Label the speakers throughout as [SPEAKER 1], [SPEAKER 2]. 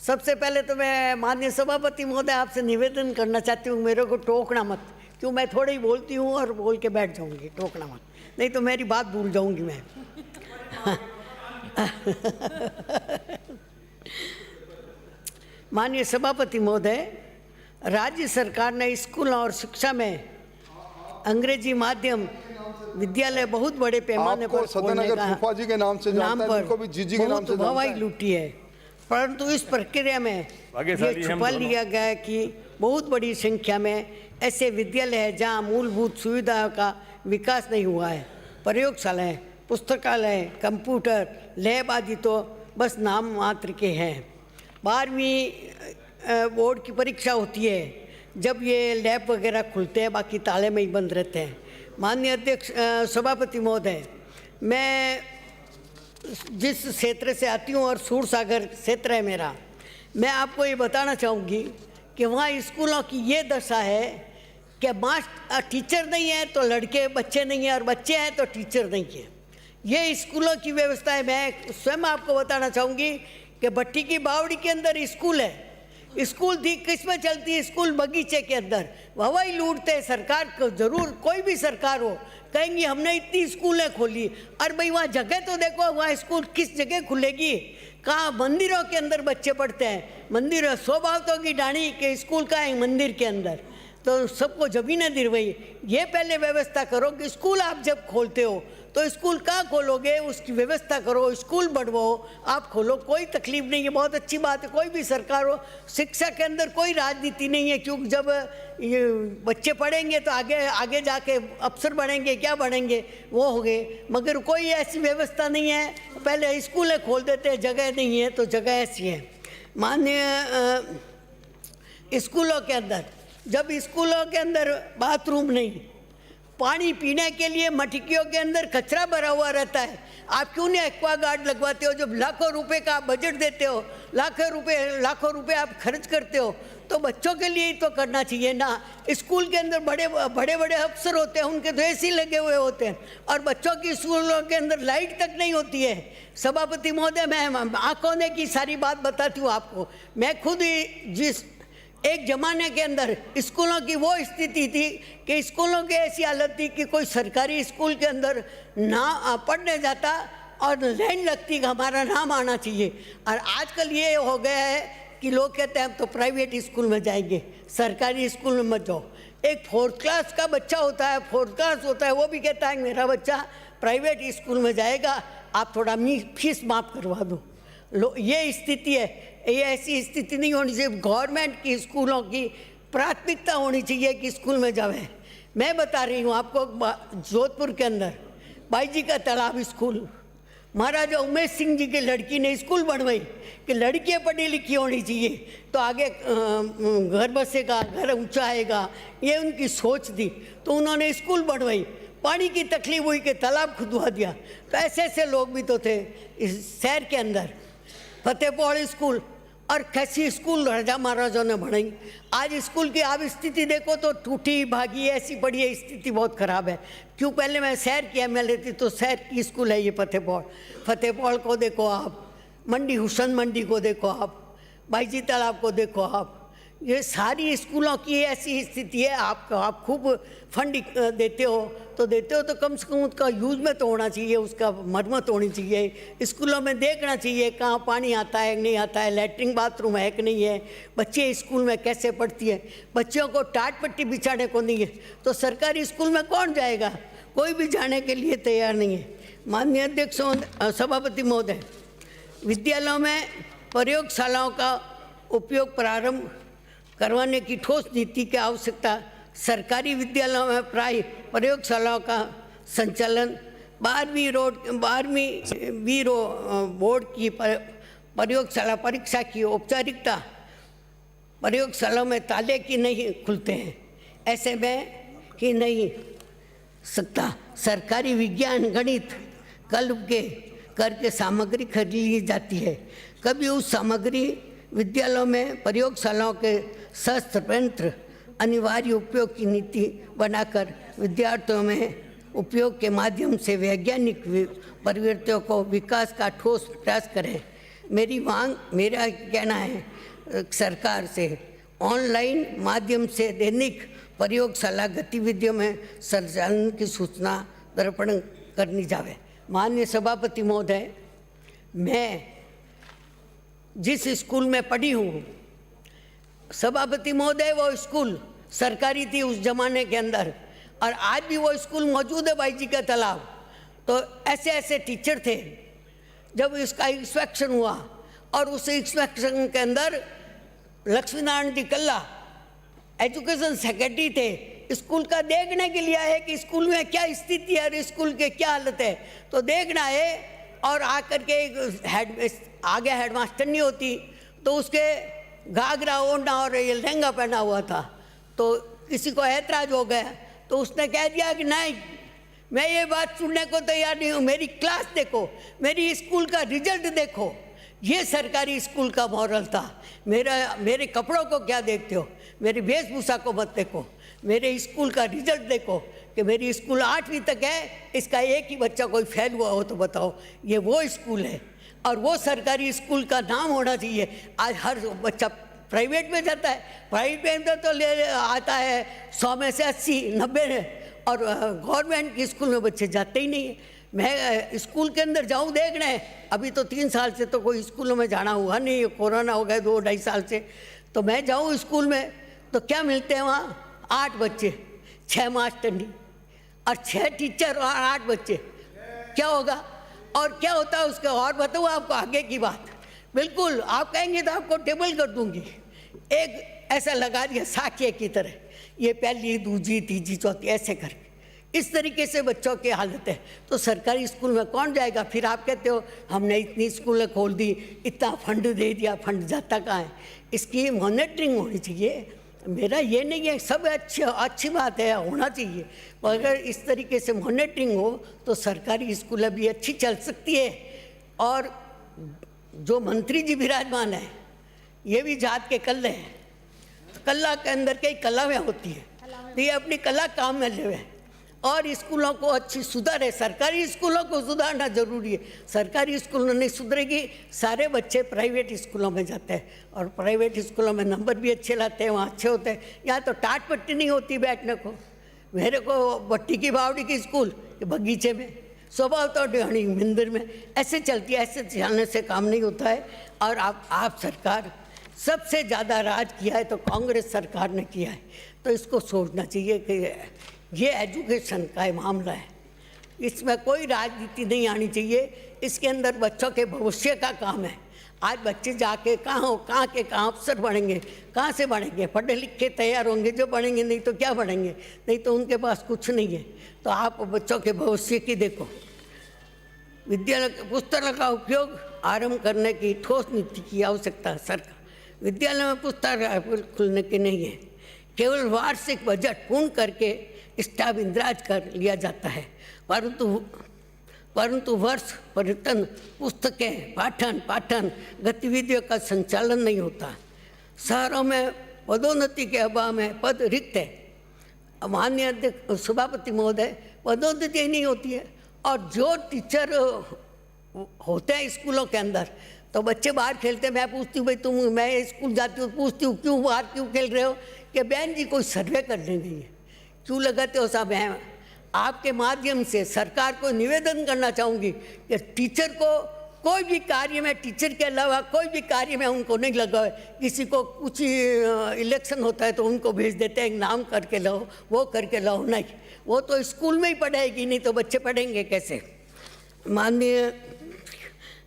[SPEAKER 1] सबसे पहले तो मैं माननीय सभापति महोदय आपसे निवेदन करना चाहती हूँ, मेरे को टोकना मत, क्यों मैं थोड़ी ही बोलती हूँ और बोल के बैठ जाऊँगी, टोकना मत, नहीं तो मेरी बात भूल जाऊँगी मैं। माननीय सभापति महोदय, राज्य सरकार ने स्कूल और शिक्षा में अंग्रेजी माध्यम विद्यालय बहुत बड़े पैमाने पर खोलने का
[SPEAKER 2] फूफा जी के नाम से
[SPEAKER 1] नाम
[SPEAKER 2] जानता है, इनको भी जीजी के नाम से जानता
[SPEAKER 1] हवाई
[SPEAKER 2] है।
[SPEAKER 1] लूटी है, परंतु इस प्रक्रिया में ये छुपा लिया गया है कि बहुत बड़ी संख्या में ऐसे विद्यालय है जहां मूलभूत सुविधाओं का विकास नहीं हुआ है। प्रयोगशालाएं, पुस्तकालय, कंप्यूटर लैब आदि तो बस नाम मात्र के हैं। 12वीं बोर्ड की परीक्षा होती है जब ये लैब वगैरह खुलते हैं, बाकी ताले में ही बंद रहते हैं। माननीय अध्यक्ष सभापति महोदय, मैं जिस क्षेत्र से आती हूँ और सूरसागर क्षेत्र है मेरा, मैं आपको ये बताना चाहूँगी कि वहाँ स्कूलों की ये दशा है कि टीचर नहीं है तो लड़के बच्चे नहीं हैं और बच्चे हैं तो टीचर नहीं है। ये स्कूलों की व्यवस्था है। मैं स्वयं आपको बताना चाहूँगी कि भट्टी की बावड़ी के अंदर स्कूल है, स्कूल थी किस में चलती है, स्कूल बगीचे के अंदर, हवाई लूटते। सरकार को जरूर, कोई भी सरकार हो, कहेंगी हमने इतनी स्कूलें खोली, और भाई वहाँ जगह तो देखो, वहाँ स्कूल किस जगह खुलेगी, कहाँ मंदिरों के अंदर बच्चे पढ़ते हैं, मंदिर स्वभावतों की डाणी के स्कूल का है मंदिर के अंदर, तो सबको जमीनें दिलवाई। ये पहले व्यवस्था करो कि स्कूल आप जब खोलते हो तो स्कूल कहाँ खोलोगे, उसकी व्यवस्था करो, स्कूल बढ़वाओ, आप खोलो, कोई तकलीफ नहीं है, बहुत अच्छी बात है। कोई भी सरकार हो, शिक्षा के अंदर कोई राजनीति नहीं है, क्योंकि जब ये बच्चे पढ़ेंगे तो आगे आगे जाके अफसर बनेंगे, क्या बनेंगे वो हो गए, मगर कोई ऐसी व्यवस्था नहीं है। पहले स्कूलें खोल देते हैं, जगह नहीं है तो जगह ऐसी है। माननीय स्कूलों के अंदर, जब स्कूलों के अंदर बाथरूम नहीं, पानी पीने के लिए मटकियों के अंदर कचरा भरा हुआ रहता है, आप क्यों नहीं एक्वा गार्ड लगवाते हो? जब लाखों रुपए का बजट देते हो, लाखों रुपए आप खर्च करते हो, तो बच्चों के लिए ही तो करना चाहिए ना। स्कूल के अंदर बड़े बड़े अफसर होते हैं, उनके तो एसी लगे हुए होते हैं, और बच्चों की स्कूलों के अंदर लाइट तक नहीं होती है। सभापति महोदय, मैं आंखों ने की सारी बात बताती हूँ आपको। मैं खुद ही जिस एक जमाने के अंदर स्कूलों की वो स्थिति थी कि स्कूलों की ऐसी हालत थी कि कोई सरकारी स्कूल के अंदर ना पढ़ने जाता और लाइन लगती कि हमारा नाम आना चाहिए। और आजकल ये हो गया है कि लोग कहते हैं हम तो प्राइवेट स्कूल में जाएंगे, सरकारी स्कूल में मत जाओ। एक 4th क्लास का बच्चा होता है, 4th क्लास होता है, वो भी कहता है मेरा बच्चा प्राइवेट स्कूल में जाएगा, आप थोड़ा फीस माफ़ करवा दो। ये स्थिति है। ये ऐसी स्थिति नहीं होनी चाहिए। गवर्नमेंट की स्कूलों की प्राथमिकता होनी चाहिए कि स्कूल में जावे। मैं बता रही हूँ आपको, जोधपुर के अंदर बाईजी का तालाब स्कूल, महाराजा उमेश सिंह जी की लड़की ने स्कूल बनवाई कि लड़कियाँ पढ़ी लिखी होनी चाहिए तो आगे घर बसेगा, घर ऊंचा आएगा, ये उनकी सोच थी, तो उन्होंने स्कूल बनवाई। पानी की तकलीफ हुई कि तालाब खुदवा दिया। तो ऐसे ऐसे लोग भी तो थे इस शहर के अंदर। फतेहपुर स्कूल और कैसी स्कूल राजा महाराजा ने बनाई। आज स्कूल की आप स्थिति देखो तो टूटी भागी ऐसी पड़ी है, स्थिति बहुत ख़राब है। क्यों, पहले मैं शहर की MLA थी तो शहर की स्कूल है ये फतेहपुर को देखो आप, मंडी हुसैन मंडी को देखो आप, बाईजी तालाब को देखो आप, ये सारी स्कूलों की ऐसी स्थिति है। आप खूब फंड देते हो तो कम से कम उसका यूज में तो होना चाहिए, उसका मरम्मत होनी चाहिए। स्कूलों में देखना चाहिए कहाँ पानी आता है नहीं आता है, लैट्रिन बाथरूम है कि नहीं है, बच्चे स्कूल में कैसे पढ़ती है। बच्चों को टाट पट्टी बिछाने को नहीं है तो सरकारी स्कूल में कौन जाएगा? कोई भी जाने के लिए तैयार नहीं है। माननीय अध्यक्ष सभापति महोदय, विद्यालयों में प्रयोगशालाओं का उपयोग प्रारंभ करवाने की ठोस नीति की आवश्यकता। सरकारी विद्यालयों में प्राय प्रयोगशालाओं का संचालन 12वीं बोर्ड की प्रयोगशाला परीक्षा की औपचारिकता प्रयोगशालाओं में ताले की नहीं खुलते हैं, ऐसे में ही नहीं सकता। सरकारी विज्ञान गणित कल्प के करके सामग्री खरीद ली जाती है। कभी उस सामग्री विद्यालयों में प्रयोगशालाओं के स्वतंत्र अनिवार्य उपयोग की नीति बनाकर विद्यार्थियों में उपयोग के माध्यम से वैज्ञानिक प्रवृत्तियों को विकास का ठोस प्रयास करें। मेरा कहना है सरकार से ऑनलाइन माध्यम से दैनिक प्रयोगशाला गतिविधियों में संचालन की सूचना दर्पण करनी जावे। माननीय सभापति महोदय, मैं जिस स्कूल में पढ़ी हूँ, सभापति महोदय, वो स्कूल सरकारी थी उस जमाने के अंदर, और आज भी वो स्कूल मौजूद है भाई जी का तालाब। तो ऐसे ऐसे टीचर थे। जब इसका इंस्पेक्शन हुआ और उस इंस्पेक्शन के अंदर लक्ष्मी नारायण जी कल्ला एजुकेशन सेक्रेटरी थे, स्कूल का देखने के लिए आए कि स्कूल में क्या स्थिति है और स्कूल के क्या हालत है। तो देखना है, और आकर के आगे हेडमास्टर नहीं होती, तो उसके घाघरा ओढ़ना और ये लहंगा पहना हुआ था। तो किसी को ऐतराज हो गया, तो उसने कह दिया कि नहीं, मैं ये बात सुनने को तैयार नहीं हूँ, मेरी क्लास देखो, मेरी स्कूल का रिजल्ट देखो। ये सरकारी स्कूल का मॉरल था। मेरे कपड़ों को क्या देखते हो, मेरी वेशभूषा को मत देखो, मेरे स्कूल का रिजल्ट देखो कि मेरी स्कूल 8वीं तक है, इसका एक ही बच्चा कोई फेल हुआ हो तो बताओ। ये वो स्कूल है और वो सरकारी स्कूल का नाम होना चाहिए। आज हर बच्चा प्राइवेट में जाता है, प्राइवेट में तो ले आता है 100 में से 80 90, और गवर्नमेंट की स्कूल में बच्चे जाते ही नहीं है। मैं स्कूल के अंदर जाऊं देखने, अभी तो 3 साल से तो कोई स्कूलों में जाना हुआ नहीं, कोरोना हो गया 2-2.5 साल से। तो मैं जाऊं स्कूल में तो क्या मिलते हैं वहाँ? 8 बच्चे, 6 मास्टरनी और 6 टीचर और 8 बच्चे। क्या होगा और क्या होता है उसके, और बताऊँ आपको आगे की बात। बिल्कुल आप कहेंगे तो आपको टेबल कर दूंगी। एक ऐसा लगा दिया साकिया की तरह, ये पहली दूसरी तीसरी चौथी ऐसे करके, इस तरीके से बच्चों की हालत है। तो सरकारी स्कूल में कौन जाएगा? फिर आप कहते हो हमने इतनी स्कूलें खोल दी, इतना फंड दे दिया, फंड जाता कहाँ है? इसकी मॉनिटरिंग होनी चाहिए। मेरा ये नहीं है, सब अच्छी बात है, होना चाहिए, पर अगर इस तरीके से मॉनिटरिंग हो तो सरकारी स्कूलें भी अच्छी चल सकती है। और जो मंत्री जी विराजमान है, ये भी जात के कल्ले हैं। कला के अंदर कई कलावें होती है, तो ये अपनी कला काम में ले। और स्कूलों को अच्छी सुधारे, सरकारी स्कूलों को सुधारना जरूरी है। सरकारी स्कूलों नहीं सुधरेगी, सारे बच्चे प्राइवेट स्कूलों में जाते हैं, और प्राइवेट स्कूलों में नंबर भी अच्छे लाते हैं, वहाँ अच्छे होते हैं। यहाँ तो टाट पट्टी नहीं होती बैठने को। मेरे को भट्टी की बावड़ी की स्कूल बगीचे में, स्वभाव तो डिहानी मंदिर में, ऐसे चलती है। ऐसे चलने से काम नहीं होता है। और आप सरकार सबसे ज़्यादा राज किया है तो कांग्रेस सरकार ने किया है। तो इसको सोचना चाहिए कि ये एजुकेशन का मामला है, इसमें कोई राजनीति नहीं आनी चाहिए। इसके अंदर बच्चों के भविष्य का काम है। आज बच्चे जाके कहाँ अफसर बनेंगे, कहाँ से बनेंगे? पढ़े लिखे तैयार होंगे जो बनेंगे, नहीं तो क्या बनेंगे? नहीं तो उनके पास कुछ नहीं है। तो आप बच्चों के भविष्य की देखो। विद्यालय पुस्तकालय का उपयोग आरंभ करने की ठोस नीति की आवश्यकता है। सरकार विद्यालय में पुस्तकालय खुलने की नहीं है, केवल वार्षिक बजट पूर्ण करके स्टाफ इंदराज कर लिया जाता है, परंतु वर्ष परिवर्तन पुस्तकें पाठन गतिविधियों का संचालन नहीं होता। शहरों में पदोन्नति के अभाव में पद रिक्त है। माननीय अध्यक्ष सभापति महोदय, पदोन्नति ही नहीं होती है। और जो टीचर होते हैं स्कूलों के अंदर, तो बच्चे बाहर खेलते हैं। मैं पूछती हूँ भाई मैं स्कूल जाती हूँ, पूछती हूँ क्यों बाहर क्यों खेल रहे हो? कि बहन जी कोई सर्वे करने गई है। क्यों लगाते हो साहब? मैं आपके माध्यम से सरकार को निवेदन करना चाहूँगी कि टीचर को कोई भी कार्य में, टीचर के अलावा कोई भी कार्य में उनको नहीं लगाए। किसी को कुछ इलेक्शन होता है तो उनको भेज देते हैं, नाम करके लाओ, वो करके लाओ। नहीं, वो तो स्कूल में ही पढ़ाएगी, नहीं तो बच्चे पढ़ेंगे कैसे? माननीय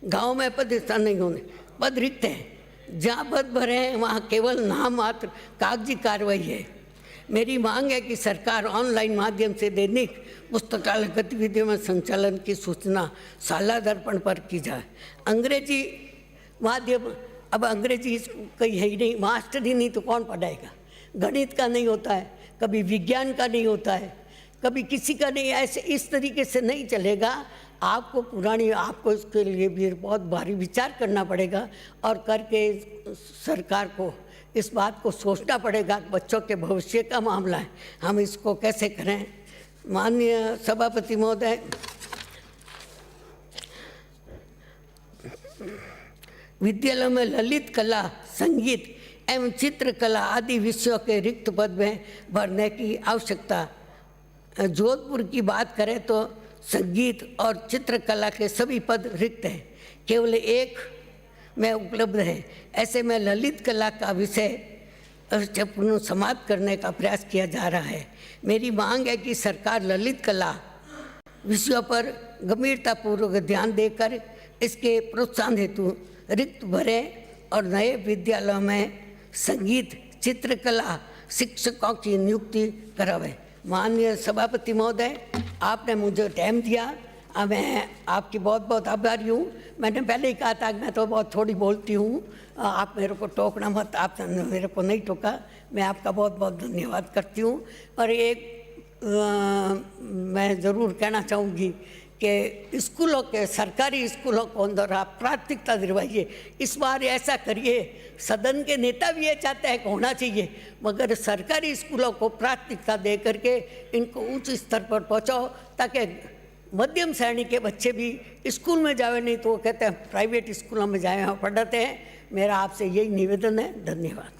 [SPEAKER 1] गांव में पद स्थान नहीं होने, पद रिक्त हैं। जहाँ पद भरे हैं वहाँ केवल नाम मात्र कागजी कार्रवाई है। मेरी मांग है कि सरकार ऑनलाइन माध्यम से दैनिक पुस्तकालय गतिविधियों में संचालन की सूचना साला दर्पण पर की जाए। अंग्रेजी माध्यम, अब अंग्रेजी कहीं है ही नहीं, मास्टर ही नहीं तो कौन पढ़ाएगा? गणित का नहीं होता है, कभी विज्ञान का नहीं होता है, कभी किसी का नहीं। ऐसे इस तरीके से नहीं चलेगा। आपको इसके लिए भी बहुत भारी विचार करना पड़ेगा, और करके सरकार को इस बात को सोचना पड़ेगा कि बच्चों के भविष्य का मामला है, हम इसको कैसे करें। माननीय सभापति महोदय, विद्यालयों में ललित कला, संगीत एवं चित्रकला आदि विषयों के रिक्त पद में भरने की आवश्यकता। जोधपुर की बात करें तो संगीत और चित्रकला के सभी पद रिक्त हैं, केवल एक में उपलब्ध है। ऐसे में ललित कला का विषय समाप्त करने का प्रयास किया जा रहा है। मेरी मांग है कि सरकार ललित कला विषयों पर गंभीरतापूर्वक ध्यान देकर इसके प्रोत्साहन हेतु रिक्त भरे और नए विद्यालयों में संगीत चित्रकला शिक्षकों की नियुक्ति करावे। माननीय सभापति महोदय, आपने मुझे टाइम दिया, मैं आपकी बहुत बहुत आभारी हूँ। मैंने पहले ही कहा था कि मैं तो बहुत थोड़ी बोलती हूँ, आप मेरे को टोकना मत। आपने मेरे को नहीं टोका, मैं आपका बहुत बहुत धन्यवाद करती हूँ। और एक मैं ज़रूर कहना चाहूँगी कि स्कूलों के, सरकारी स्कूलों को अंदर आप प्राथमिकता दिलवाइए। इस बार ऐसा करिए, सदन के नेता भी ये चाहते हैं कि होना चाहिए, मगर सरकारी स्कूलों को प्राथमिकता दे करके इनको उच्च स्तर पर पहुँचाओ, ताकि मध्यम श्रेणी के बच्चे भी स्कूल में जावे, नहीं तो वो कहते हैं प्राइवेट स्कूलों में जाए, वहाँ पढ़ाते हैं। मेरा आपसे यही निवेदन है। धन्यवाद।